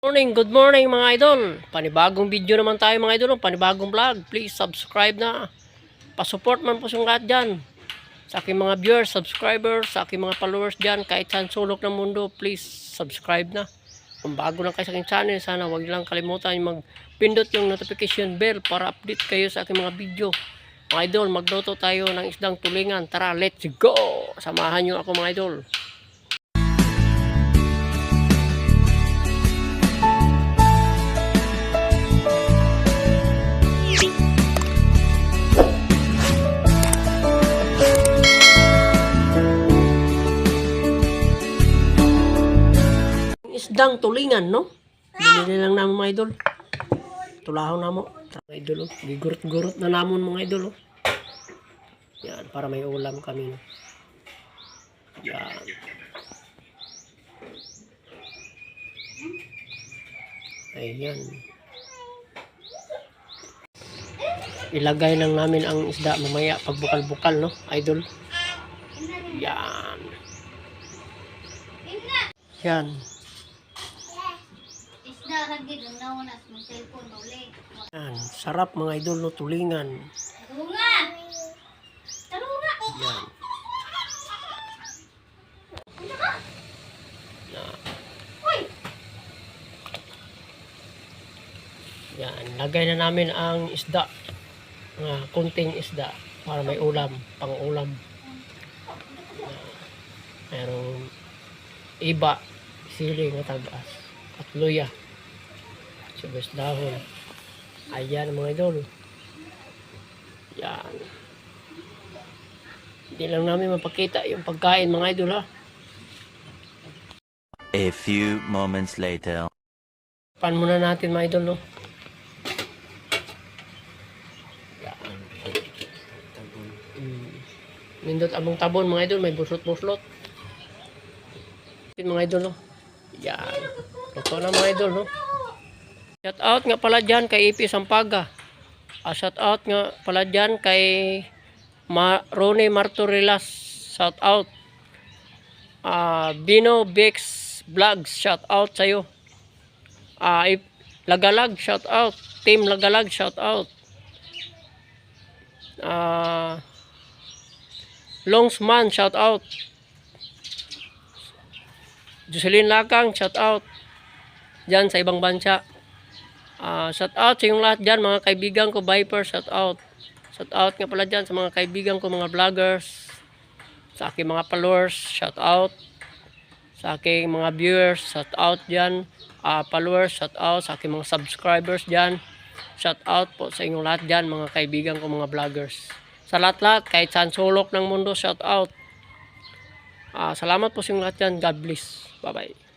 Good morning mga idol. Panibagong video naman tayo mga idol, panibagong vlog. Please subscribe na. Pa-support man po sa lahat dyan. Sa aking mga viewers, subscribers, sa aking mga followers dyan, kahit saan sulok ng mundo, please subscribe na. Kung bago lang kayo sa aking channel, sana huwag lang kalimutan yung magpindot yung notification bell para update kayo sa aking mga video. Mga idol, magluto tayo ng isdang tulingan. Tara, let's go! Samahan nyo ako mga idol. Isdang tulingan, no? Binili lang namin mga idol. Tulahon na mo. Mga idol, oh. Gigurot-gurot na namon mga idol, oh. Yan, para may ulam kami, no? Yan. Ayan. Ilagay lang namin ang isda mamaya pag bukal-bukal, no? Idol. Yan. Yan. Yan, sarap mga idol, no, tulingan. Yan. Yan, lagay na namin ang isda. Kunting isda para may ulam, pang-ulam. Merong iba, sili nga tagas at luya. Sibuyas dahon. Ayan mga idol. Yan. Hindi lang namin mapakita yung pagkain mga idol, ha. A few moments later. Pan muna natin mga idol, no. Yan. Nindot abong tabon mga idol, may buslot-buslot. Mga idol, no. Yan. Ito na mga idol, no. Shout out nga pala dyan kay EP Sampaga. Shout out nga pala dyan kay Ronnie Martorilas. Shout out. Bino Bex Vlogs. Shout out sa'yo. Lagalag. Shout out. Team Lagalag. Shout out. Longsman. Shout out. Jocelyn Lakang. Shout out. Dyan sa ibang bansa. Shout out sa yung lahat dyan, mga kaibigan ko, Viper, shout out. Shout out nga pala dyan sa mga kaibigan ko, mga vloggers, sa aking mga followers, shout out. Sa aking mga viewers, shout out dyan. Followers, shout out. Sa aking mga subscribers dyan, shout out po sa inyong lahat dyan, mga kaibigan ko, mga vloggers. Sa lahat-lahat, kahit saan sulok ng mundo, shout out. Salamat po sa inyong lahat dyan. God bless. Bye-bye.